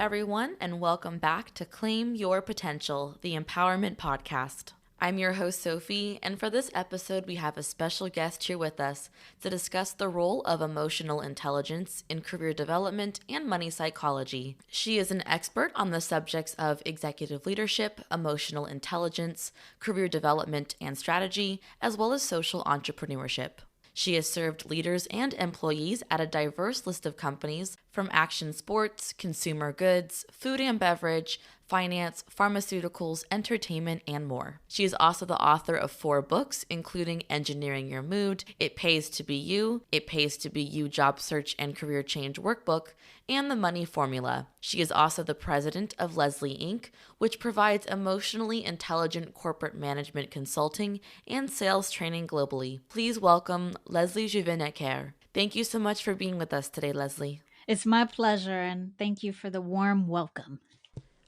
everyone, and welcome back to Claim Your Potential, the Empowerment Podcast. I'm your host, Sofie, and for this episode, we have a special guest here with us to discuss the role of emotional intelligence in career development and money psychology. She is an expert on the subjects of executive leadership, emotional intelligence, career development and strategy, as well as social entrepreneurship. She has served leaders and employees at a diverse list of companies from action sports, consumer goods, food and beverage, finance, pharmaceuticals, entertainment, and more. She is also the author of 4 books, including Engineering Your Mood, It Pays to Be You, It Pays to Be You Job Search and Career Change Workbook, and The Money Formula. She is also the president of Leslie Inc., which provides emotionally intelligent corporate management consulting and sales training globally. Please welcome Leslie Juvin-Acker. Thank you so much for being with us today, Leslie. It's my pleasure, and thank you for the warm welcome.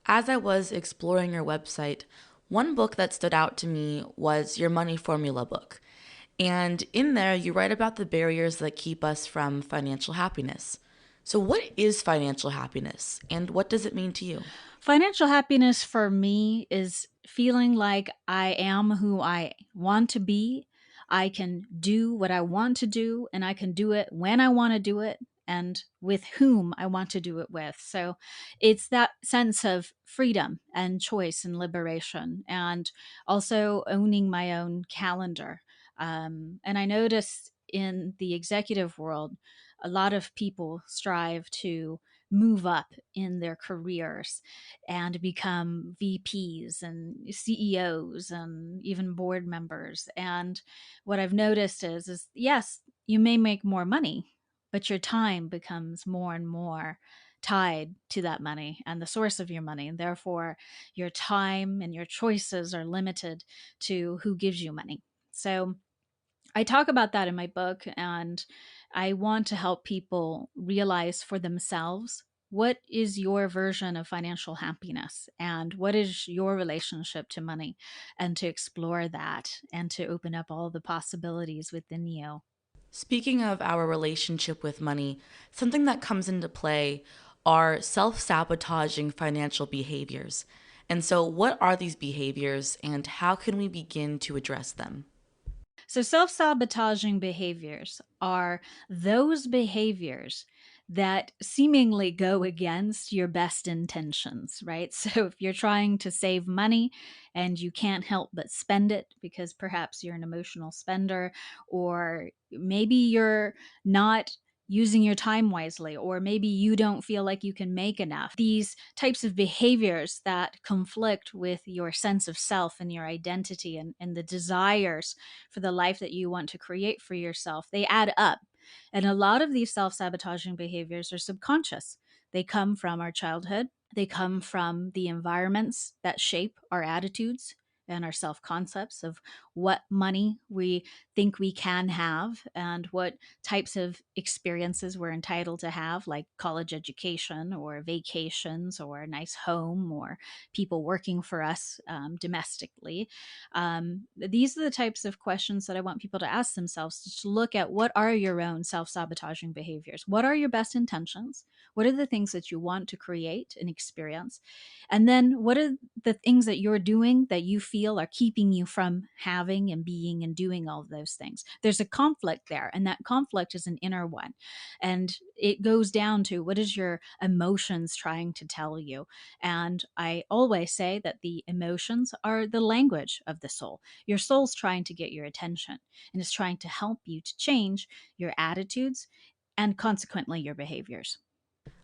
As I was exploring your website, one book that stood out to me was your Money Formula book. And in there, you write about the barriers that keep us from financial happiness. So, what is financial happiness, and what does it mean to you? Financial happiness for me is feeling like I am who I want to be. I can do what I want to do, and I can do it when I want to do it and with whom I want to do it with. So it's that sense of freedom and choice and liberation, and also owning my own calendar. And I notice in the executive world, a lot of people strive to move up in their careers and become VPs and CEOs and even board members. And what I've noticed is yes, you may make more money, but your time becomes more and more tied to that money and the source of your money. And therefore, your time and your choices are limited to who gives you money. So I talk about that in my book, and I want to help people realize for themselves what is your version of financial happiness and what is your relationship to money, and to explore that and to open up all the possibilities within you. Speaking of our relationship with money, something that comes into play are self sabotaging financial behaviors. And so, what are these behaviors, and how can we begin to address them? So, self sabotaging behaviors are those behaviors that seemingly go against your best intentions, right? So, if you're trying to save money and you can't help but spend it because perhaps you're an emotional spender, or maybe you're not using your time wisely, or maybe you don't feel like you can make enough. These types of behaviors that conflict with your sense of self and your identity, and the desires for the life that you want to create for yourself, they add up. And a lot of these self sabotaging behaviors are subconscious. They come from our childhood, they come from the environments that shape our attitudes and our self concepts of what money we think we can have and what types of experiences we're entitled to have, like college education or vacations or a nice home or people working for us domestically. These are the types of questions that I want people to ask themselves, to look at what are your own self sabotaging behaviors? What are your best intentions? What are the things that you want to create and experience? And then what are the things that you're doing that you feel are keeping you from having and being and doing all of those things? There's a conflict there, and that conflict is an inner one. And it goes down to what is your emotions trying to tell you? And I always say that the emotions are the language of the soul. Your soul's trying to get your attention, and it's trying to help you to change your attitudes and consequently your behaviors.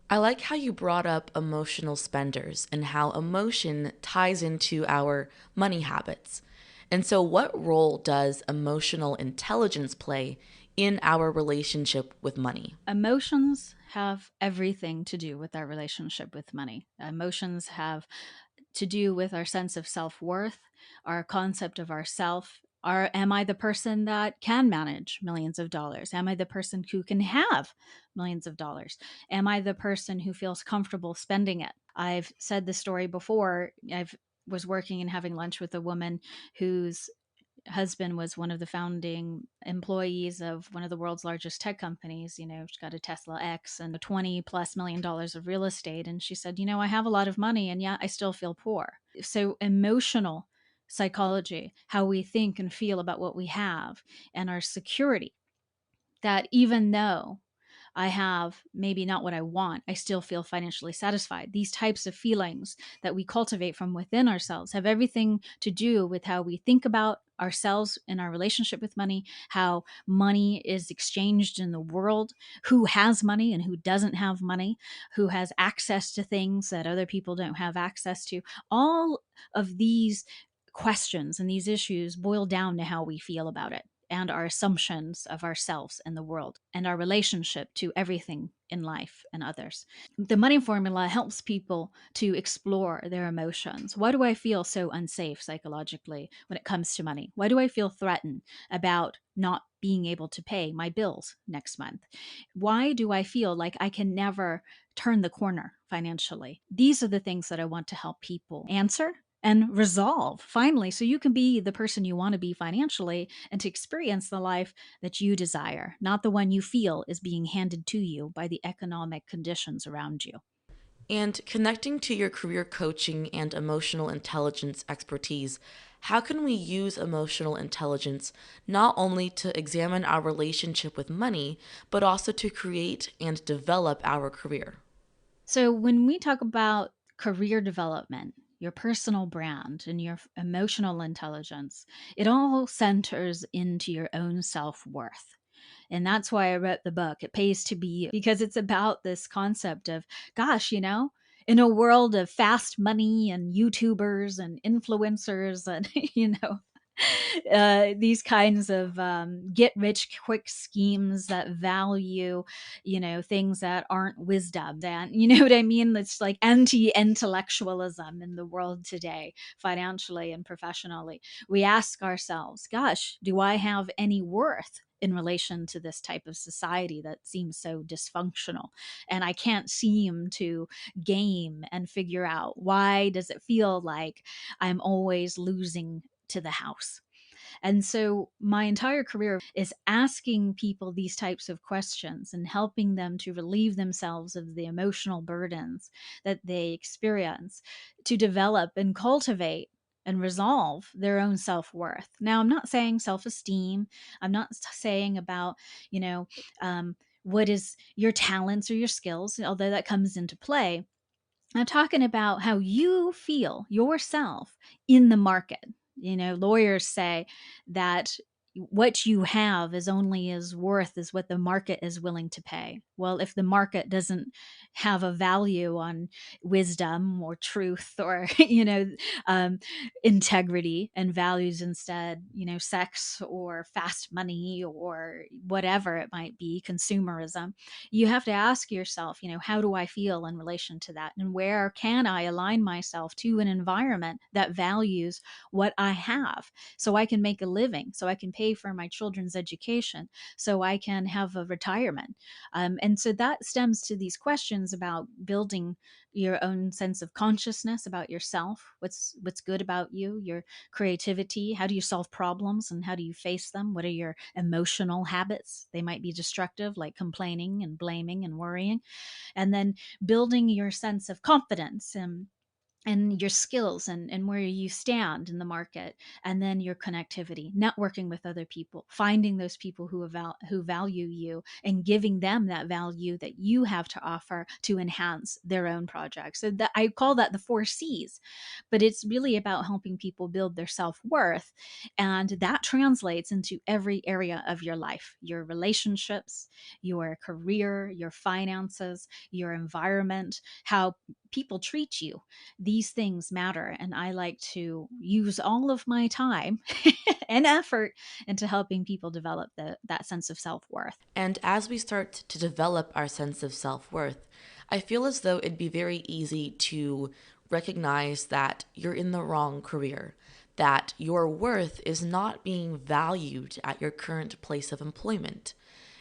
I like how you brought up emotional spenders and how emotion ties into our money habits. And so, what role does emotional intelligence play in our relationship with money? Emotions have everything to do with our relationship with money. Emotions have to do with our sense of self-worth, our concept of ourself. Am I the person that can manage millions of dollars? Am I the person who can have millions of dollars? Am I the person who feels comfortable spending it? I've said the story before. I was working and having lunch with a woman whose husband was one of the founding employees of one of the world's largest tech companies. She's got a Tesla X and $20+ million of real estate. And she said, I have a lot of money and yet I still feel poor. So emotional psychology, how we think and feel about what we have, and our security, that even though I have maybe not what I want, I still feel financially satisfied. These types of feelings that we cultivate from within ourselves have everything to do with how we think about ourselves in our relationship with money, how money is exchanged in the world, who has money and who doesn't have money, who has access to things that other people don't have access to. All of these questions and these issues boil down to how we feel about it, and our assumptions of ourselves and the world, and our relationship to everything in life and others. The money formula helps people to explore their emotions. Why do I feel so unsafe psychologically when it comes to money? Why do I feel threatened about not being able to pay my bills next month? Why do I feel like I can never turn the corner financially? These are the things that I want to help people answer and resolve finally, so you can be the person you want to be financially and to experience the life that you desire, not the one you feel is being handed to you by the economic conditions around you. And connecting to your career coaching and emotional intelligence expertise, how can we use emotional intelligence not only to examine our relationship with money, but also to create and develop our career? So, when we talk about career development, your personal brand, and your emotional intelligence, it all centers into your own self worth. And that's why I wrote the book. It pays to be you, because it's about this concept of, gosh, in a world of fast money and YouTubers and influencers and, these kinds of get rich quick schemes that value, things that aren't wisdom. That, you know what I mean? It's like anti intellectualism in the world today, financially and professionally. We ask ourselves, gosh, do I have any worth in relation to this type of society that seems so dysfunctional? And I can't seem to game and figure out, why does it feel like I'm always losing to the house? And so my entire career is asking people these types of questions and helping them to relieve themselves of the emotional burdens that they experience, to develop and cultivate and resolve their own self-worth. Now, I'm not saying self-esteem. I'm not saying about, you know, what is your talents or your skills, although that comes into play. I'm talking about how you feel yourself in the market. Lawyers say that what you have is only as worth as what the market is willing to pay. Well, if the market doesn't have a value on wisdom or truth or, um, integrity, and values instead, sex or fast money or whatever it might be, consumerism, you have to ask yourself, how do I feel in relation to that? And where can I align myself to an environment that values what I have, so I can make a living, so I can pay for my children's education, so I can have a retirement? And so that stems to these questions about building your own sense of consciousness about yourself. What's good about you, your creativity, how do you solve problems and how do you face them? What are your emotional habits? They might be destructive, like complaining and blaming and worrying. And then building your sense of confidence and your skills, and where you stand in the market, and then your connectivity, networking with other people, finding those people who value you and giving them that value that you have to offer to enhance their own projects. So that, I call that the 4 C's, but it's really about helping people build their self-worth, and that translates into every area of your life: your relationships, your career, your finances, your environment, how people treat you. These things matter, and I like to use all of my time and effort into helping people develop that sense of self-worth. And as we start to develop our sense of self worth, I feel as though it'd be very easy to recognize that you're in the wrong career, that your worth is not being valued at your current place of employment.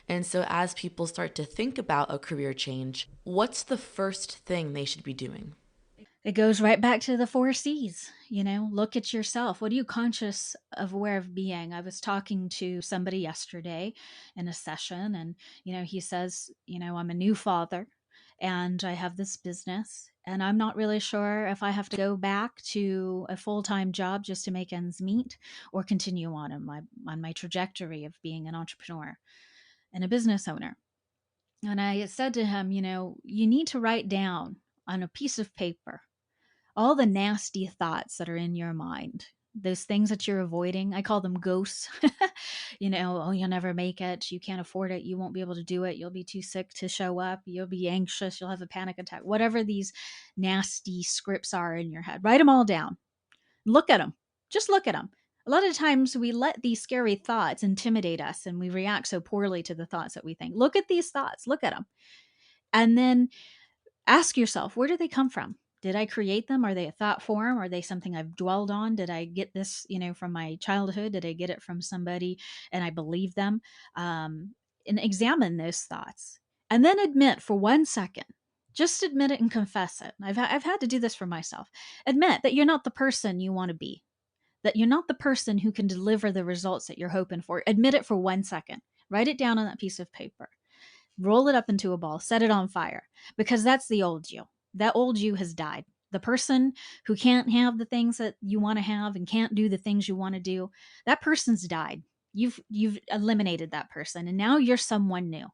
And so, as people start to think about a career change, what's the first thing they should be doing? It goes right back to the 4 C's. Look at yourself. What are you conscious of, aware of being? I was talking to somebody yesterday in a session, and, he says, I'm a new father and I have this business, and I'm not really sure if I have to go back to a full-time job just to make ends meet, or continue on my trajectory of being an entrepreneur and a business owner. And I said to him, you need to write down on a piece of paper all the nasty thoughts that are in your mind, those things that you're avoiding. I call them ghosts. Oh, you'll never make it. You can't afford it. You won't be able to do it. You'll be too sick to show up. You'll be anxious. You'll have a panic attack. Whatever these nasty scripts are in your head, write them all down. Look at them. Just look at them. A lot of times we let these scary thoughts intimidate us, and we react so poorly to the thoughts that we think. Look at these thoughts. Look at them. And then ask yourself, where do they come from? Did I create them? Are they a thought form? Are they something I've dwelled on? Did I get this, from my childhood? Did I get it from somebody and I believe them? And examine those thoughts. And then admit for 1 second, just admit it and confess it. I've had to do this for myself. Admit that you're not the person you want to be, that you're not the person who can deliver the results that you're hoping for. Admit it for 1 second. Write it down on that piece of paper. Roll it up into a ball, set it on fire, because that's the old you. That old you has died. The person who can't have the things that you want to have and can't do the things you want to do, that person's died. You've eliminated that person, and now you're someone new.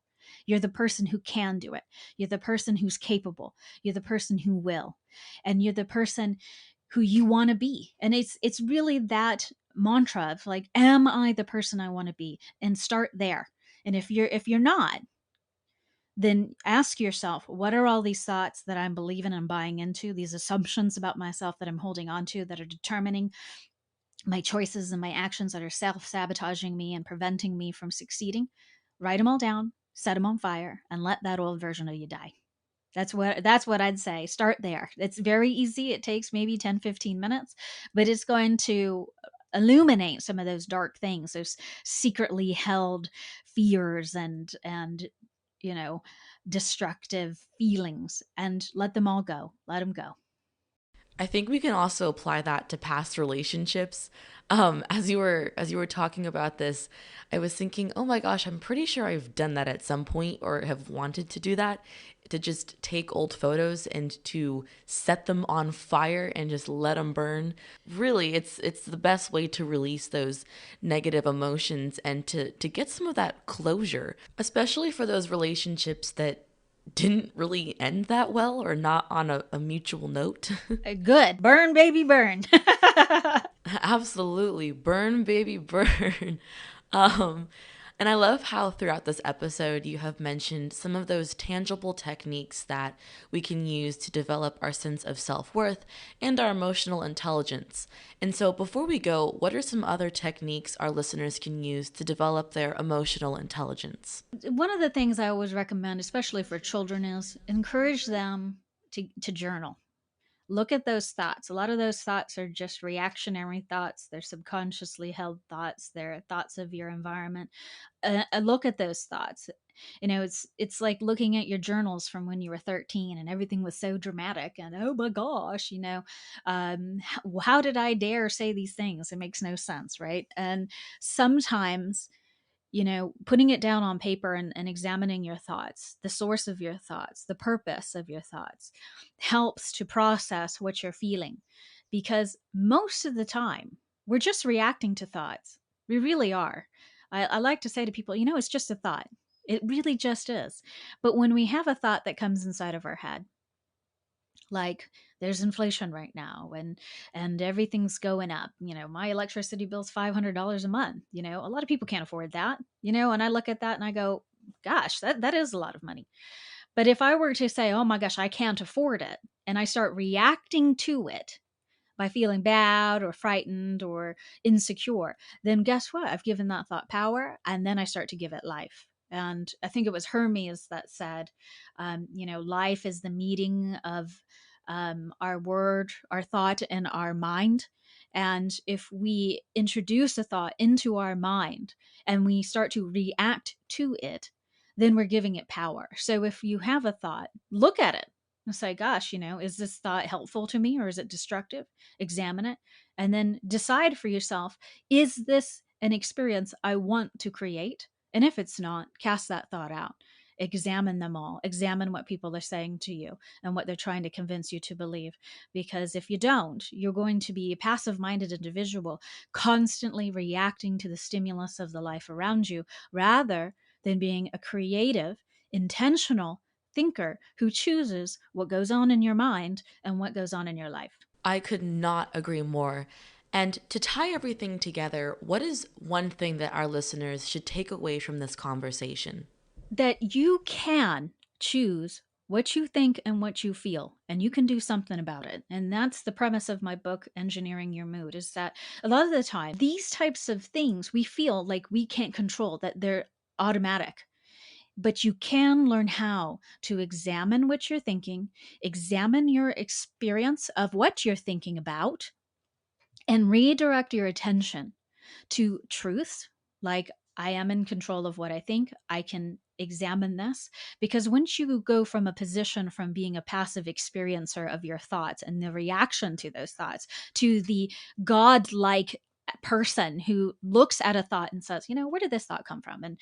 You're the person who can do it. You're the person who's capable. You're the person who will. And you're the person who you want to be. And it's really that mantra of like, am I the person I want to be? And start there. And if you're not, then ask yourself, what are all these thoughts that I'm believing and buying into, these assumptions about myself that I'm holding on to, that are determining my choices and my actions, that are self-sabotaging me and preventing me from succeeding? Write them all down, set them on fire, and let that old version of you die. That's what I'd say. Start there. It's very easy. It takes maybe 10-15 minutes, but it's going to illuminate some of those dark things, those secretly held fears and you know, destructive feelings, and let them all go. Let them go. I think we can also apply that to past relationships. As you were talking about this, I was thinking, oh my gosh, I'm pretty sure I've done that at some point or have wanted to do that, to just take old photos and to set them on fire and just let them burn. Really, it's the best way to release those negative emotions and to get some of that closure, especially for those relationships that didn't really end that well or not on a mutual note. Good. Burn, baby, burn. Absolutely. Burn, baby, burn. Um, and I love how throughout this episode you have mentioned some of those tangible techniques that we can use to develop our sense of self-worth and our emotional intelligence. And so before we go, what are some other techniques our listeners can use to develop their emotional intelligence? One of the things I always recommend, especially for children, is encourage them to journal. Look at those thoughts. A lot of those thoughts are just reactionary thoughts. They're subconsciously held thoughts. They're thoughts of your environment. Look at those thoughts. It's like looking at your journals from when you were 13 and everything was so dramatic and oh my gosh, how did I dare say these things? It makes no sense, right? And sometimes putting it down on paper and examining your thoughts, the source of your thoughts, the purpose of your thoughts, helps to process what you're feeling. Because most of the time, we're just reacting to thoughts. We really are. I like to say to people, it's just a thought. It really just is. But when we have a thought that comes inside of our head, like there's inflation right now and everything's going up, my electricity bill's $500 a month, a lot of people can't afford that, and I look at that and I go, gosh, that is a lot of money. But if I were to say, oh my gosh, I can't afford it, and I start reacting to it by feeling bad or frightened or insecure, then guess what? I've given that thought power, and then I start to give it life. And I think it was Hermes that said, life is the meeting of our word, our thought, and our mind. And if we introduce a thought into our mind and we start to react to it, then we're giving it power. So if you have a thought, look at it. and say, gosh, is this thought helpful to me or is it destructive? Examine it and then decide for yourself, is this an experience I want to create? And if it's not, cast that thought out. Examine them all. Examine what people are saying to you and what they're trying to convince you to believe. Because if you don't, you're going to be a passive minded individual, constantly reacting to the stimulus of the life around you, rather than being a creative, intentional thinker who chooses what goes on in your mind and what goes on in your life. I could not agree more. And to tie everything together, what is one thing that our listeners should take away from this conversation? That you can choose what you think and what you feel, and you can do something about it. And that's the premise of my book, Engineering Your Mood, is that a lot of the time, these types of things we feel like we can't control, that they're automatic. But you can learn how to examine what you're thinking, examine your experience of what you're thinking about, and redirect your attention to truths like, I am in control of what I think. I can examine this. Because once you go from a position from being a passive experiencer of your thoughts and the reaction to those thoughts to the godlike person who looks at a thought and says, where did this thought come from? And,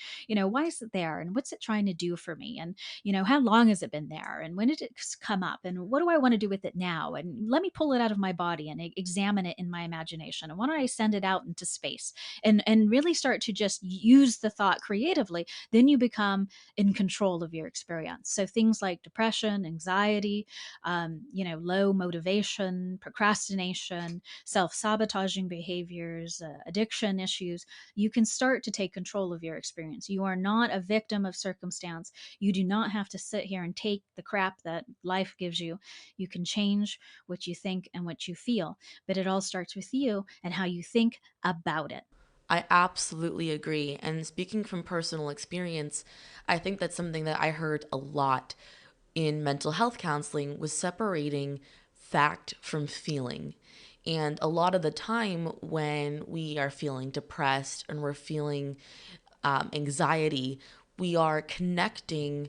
why is it there? And what's it trying to do for me? And, how long has it been there? And when did it come up? And what do I want to do with it now? And let me pull it out of my body and examine it in my imagination. And why don't I send it out into space and really start to just use the thought creatively? Then you become in control of your experience. So things like depression, anxiety, low motivation, procrastination, self-sabotaging behaviors, addiction issues, you can start to take control of your experience. You are not a victim of circumstance. You do not have to sit here and take the crap that life gives you. You can change what you think and what you feel, but it all starts with you and how you think about it. I absolutely agree. And speaking from personal experience, I think that's something that I heard a lot in mental health counseling was separating fact from feeling. And a lot of the time when we are feeling depressed and we're feeling anxiety, we are connecting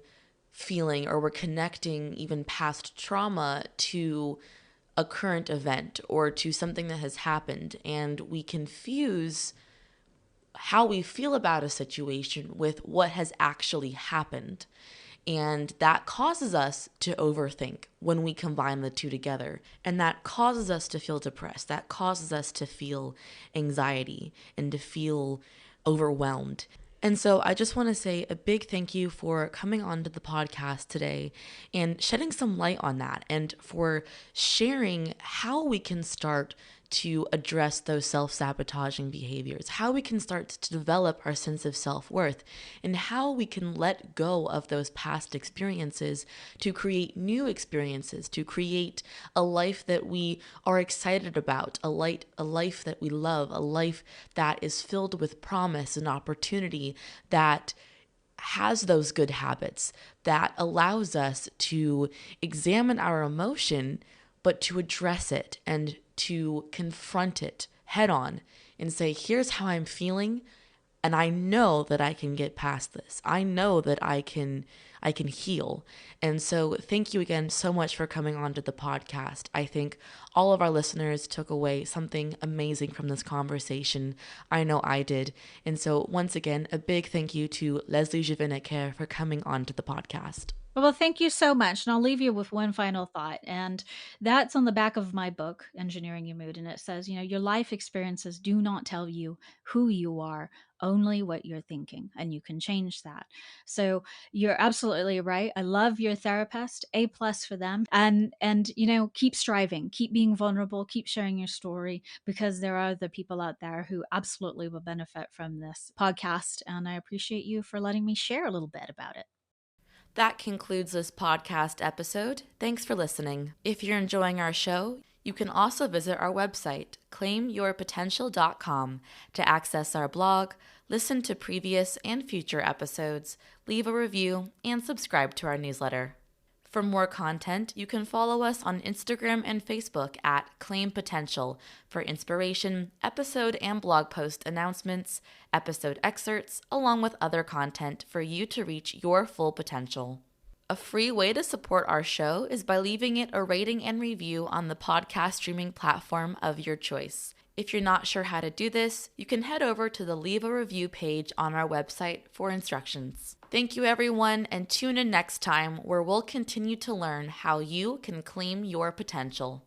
feeling or we're connecting even past trauma to a current event or to something that has happened. And we confuse how we feel about a situation with what has actually happened. And that causes us to overthink when we combine the two together. And that causes us to feel depressed. That causes us to feel anxiety and to feel overwhelmed. And so I just want to say a big thank you for coming on to the podcast today and shedding some light on that and for sharing how we can start to address those self-sabotaging behaviors, how we can start to develop our sense of self-worth, and how we can let go of those past experiences to create new experiences, to create a life that we are excited about, a life that we love, a life that is filled with promise and opportunity, that has those good habits, that allows us to examine our emotion, but to address it and to confront it head on and say, here's how I'm feeling. And I know that I can get past this. I know that I can heal. And so thank you again so much for coming on to the podcast. I think all of our listeners took away something amazing from this conversation. I know I did. And so once again, a big thank you to Leslie Juvin-Acker for coming on to the podcast. Well, thank you so much. And I'll leave you with one final thought. And that's on the back of my book, Engineering Your Mood. And it says, your life experiences do not tell you who you are, only what you're thinking. And you can change that. So you're absolutely right. I love your therapist. A+ for them. And keep striving, keep being vulnerable, keep sharing your story, because there are the people out there who absolutely will benefit from this podcast. And I appreciate you for letting me share a little bit about it. That concludes this podcast episode. Thanks for listening. If you're enjoying our show, you can also visit our website, claimyourpotential.com, to access our blog, listen to previous and future episodes, leave a review, and subscribe to our newsletter. For more content, you can follow us on Instagram and Facebook at Claim Potential for inspiration, episode and blog post announcements, episode excerpts, along with other content for you to reach your full potential. A free way to support our show is by leaving it a rating and review on the podcast streaming platform of your choice. If you're not sure how to do this, you can head over to the Leave a Review page on our website for instructions. Thank you, everyone, and tune in next time where we'll continue to learn how you can claim your potential.